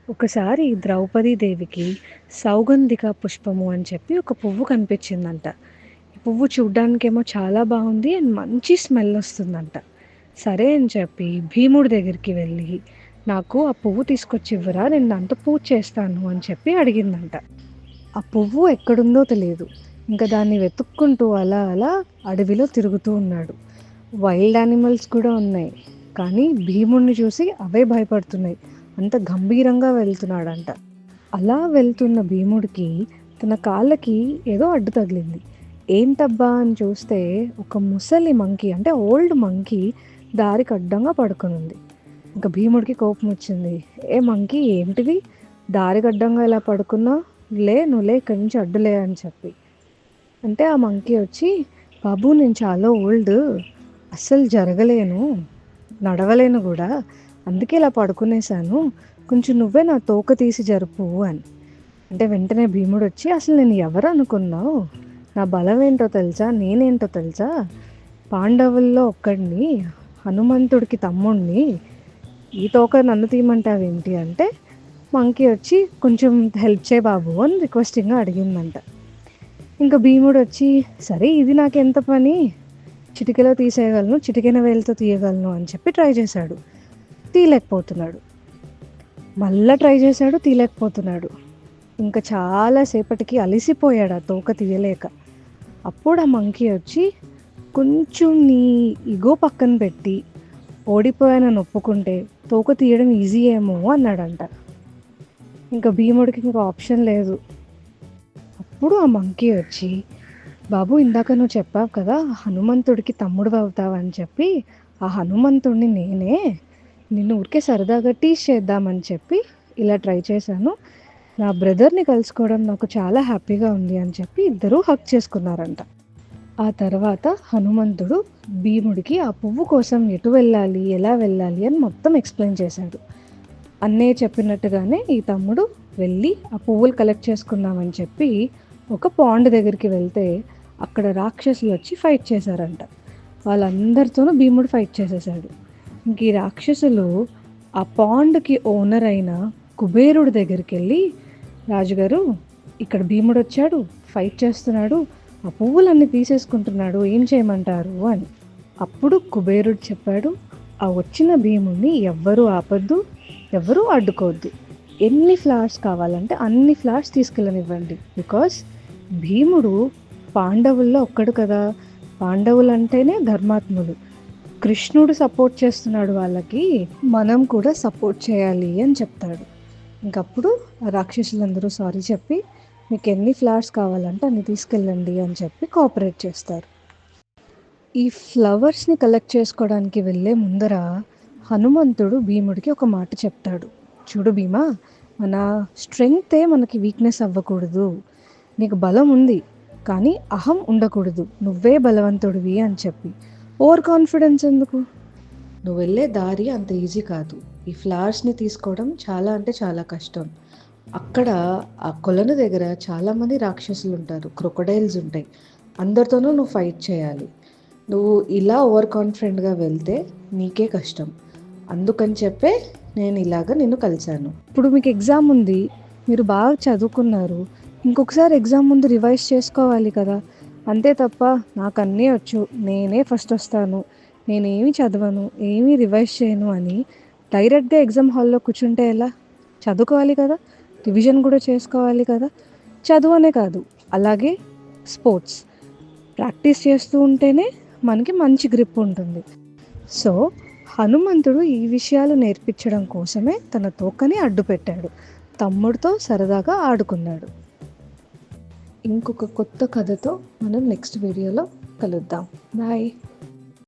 ఒకసారి ద్రౌపదీదేవికి సౌగంధిక పుష్పము అని చెప్పి ఒక పువ్వు కనిపించిందంట. ఈ పువ్వు చూడ్డానికేమో చాలా బాగుంది అండ్ మంచి స్మెల్ వస్తుందంట. సరే అని చెప్పి భీముడి దగ్గరికి వెళ్ళి, నాకు ఆ పువ్వు తీసుకొచ్చి ఇవ్వరా, నేను దాంతో పూజ చేస్తాను అని చెప్పి అడిగిందంట. ఆ పువ్వు ఎక్కడుందో తెలియదు. ఇంకా దాన్ని వెతుక్కుంటూ అలా అలా అడవిలో తిరుగుతూ ఉన్నాడు. వైల్డ్ యానిమల్స్ కూడా ఉన్నాయి, కానీ భీముడిని చూసి అవే భయపడుతున్నాయి. అంత గంభీరంగా వెళ్తున్నాడంట. అలా వెళ్తున్న భీముడికి తన కాళ్ళకి ఏదో అడ్డు తగిలింది. ఏంటబ్బా అని చూస్తే ఒక ముసలి మంకీ, అంటే ఓల్డ్ మంకీ దారికి అడ్డంగా పడుకొని ఉంది. ఇంకా భీముడికి కోపం వచ్చింది. ఏ మంకీ, ఏంటిది దారికి అడ్డంగా ఇలా పడుకున్నా, లే నువ్వులే ఇక్కడి నుంచి అడ్డులే అని చెప్పి. అంటే ఆ మంకీ వచ్చి, బాబు నేను చాలా ఓల్డ్, అస్సలు జరగలేను, నడవలేను కూడా, అందుకే ఇలా పడుకునేసాను, కొంచెం నువ్వే నా తోక తీసి జరుపు అని. అంటే వెంటనే భీముడు వచ్చి, అసలు నేను ఎవరు అనుకున్నావు, నా బలం ఏంటో తెలుసా, నేనేంటో తెలుసా, పాండవుల్లో ఒక్కడిని, హనుమంతుడికి తమ్ముడిని, ఈ తోక నన్ను తీయమంటావేంటి అంటే మంకీ వచ్చి, కొంచెం హెల్ప్ చేయ బాబు అని రిక్వెస్టింగ్గా అడిగిందంట. ఇంకా భీముడు వచ్చి, సరే ఇది నాకు ఎంత పని, చిటికెలో తీసేయగలను, చిటికెన వేలతో తీయగలను అని చెప్పి ట్రై చేశాడు. తీయలేకపోతున్నాడు. మళ్ళీ ట్రై చేశాడు, తీయలేకపోతున్నాడు. ఇంకా చాలాసేపటికి అలిసిపోయాడు ఆ తోక తీయలేక. అప్పుడు ఆ మంకీ వచ్చి, కొంచెం నీ ఇగో పక్కన పెట్టి ఓడిపోయానని ఒప్పుకుంటే తోక తీయడం ఈజీ ఏమో అన్నాడంట. ఇంకా భీముడికి ఇంకా ఆప్షన్ లేదు. అప్పుడు ఆ మంకీ వచ్చి, బాబు ఇందాక నువ్వు చెప్పావు కదా హనుమంతుడికి తమ్ముడు అవుతావు అని చెప్పి, ఆ హనుమంతుడిని నేనే, నిన్ను ఊరికే సరదాగా టీస్ చేద్దామని చెప్పి ఇలా ట్రై చేశాను, నా బ్రదర్ని కలుసుకోవడం నాకు చాలా హ్యాపీగా ఉంది అని చెప్పి ఇద్దరూ హక్ చేసుకున్నారంట. ఆ తర్వాత హనుమంతుడు భీముడికి ఆ పువ్వు కోసం ఎటు వెళ్ళాలి, ఎలా వెళ్ళాలి అని మొత్తం ఎక్స్ప్లెయిన్ చేశాడు. అన్నయ్య చెప్పినట్టుగానే ఈ తమ్ముడు వెళ్ళి ఆ పువ్వులు కలెక్ట్ చేసుకుందామని చెప్పి ఒక పాండ్ దగ్గరికి వెళ్తే అక్కడ రాక్షసులు వచ్చి ఫైట్ చేశారంట. వాళ్ళందరితోనూ భీముడు ఫైట్ చేసేసాడు. ఇంక ఈ రాక్షసులు ఆ పాండ్కి ఓనర్ అయిన కుబేరుడి దగ్గరికి వెళ్ళి, రాజుగారు ఇక్కడ భీముడు వచ్చాడు, ఫైట్ చేస్తున్నాడు, ఆ పువ్వులన్నీ తీసేసుకుంటున్నాడు, ఏం చేయమంటారు అని. అప్పుడు కుబేరుడు చెప్పాడు, ఆ వచ్చిన భీముడిని ఎవ్వరూ ఆపద్దు, ఎవ్వరూ అడ్డుకోవద్దు, ఎన్ని ఫ్లవర్స్ కావాలంటే అన్ని ఫ్లవర్స్ తీసుకెళ్ళనివ్వండి, బికాస్ భీముడు పాండవుల్లో ఒక్కడు కదా, పాండవులు అంటేనే ధర్మాత్ములు, కృష్ణుడు సపోర్ట్ చేస్తున్నాడు వాళ్ళకి, మనం కూడా సపోర్ట్ చేయాలి అని చెప్తాడు. ఇంకప్పుడు రాక్షసులందరూ సారీ చెప్పి, మీకు ఎన్ని ఫ్లవర్స్ కావాలంటే అన్ని తీసుకెళ్ళండి అని చెప్పి కోఆపరేట్ చేస్తారు. ఈ ఫ్లవర్స్ని కలెక్ట్ చేసుకోవడానికి వెళ్ళే ముందర హనుమంతుడు భీముడికి ఒక మాట చెప్తాడు. చూడు భీమా, మన స్ట్రెంగ్తే మనకి వీక్నెస్ అవ్వకూడదు, నీకు బలం ఉంది కానీ అహం ఉండకూడదు, నువ్వే బలవంతుడివి అని చెప్పి. ఓవర్ కాన్ఫిడెన్స్ ఎందుకు, నువ్వు వెళ్ళే దారి అంత ఈజీ కాదు, ఈ ఫ్లవర్స్ని తీసుకోవడం చాలా అంటే చాలా కష్టం, అక్కడ ఆ కొలను దగ్గర చాలామంది రాక్షసులు ఉంటారు, క్రొకడైల్స్ ఉంటాయి, అందరితోనూ నువ్వు ఫైట్ చేయాలి, నువ్వు ఇలా ఓవర్ కాన్ఫిడెంట్గా వెళ్తే నీకే కష్టం, అందుకని చెప్పే నేను ఇలాగ నిన్ను కలిశాను. ఇప్పుడు మీకు ఎగ్జామ్ ఉంది, మీరు బాగా చదువుకున్నారు, ఇంకొకసారి ఎగ్జామ్ ముందు రివైజ్ చేసుకోవాలి కదా, అంతే తప్ప నాకు అన్నీ వచ్చు, నేనే ఫస్ట్ వస్తాను, నేనేమి చదవను, ఏమీ రివైజ్ చేయను అని డైరెక్ట్గా ఎగ్జామ్ హాల్లో కూర్చుంటే ఎలా? చదువుకోవాలి కదా, రివిజన్ కూడా చేసుకోవాలి కదా. చదువు అనే కాదు, అలాగే స్పోర్ట్స్ ప్రాక్టీస్ చేస్తూ ఉంటేనే మనకి మంచి గ్రిప్ ఉంటుంది. సో హనుమంతుడు ఈ విషయాలు నేర్పించడం కోసమే తన తోకని అడ్డు పెట్టాడు, తమ్ముడితో సరదాగా ఆడుకున్నాడు. ఇంకొక కొత్త కథతో మనం నెక్స్ట్ వీడియోలో కలుద్దాం. బాయ్.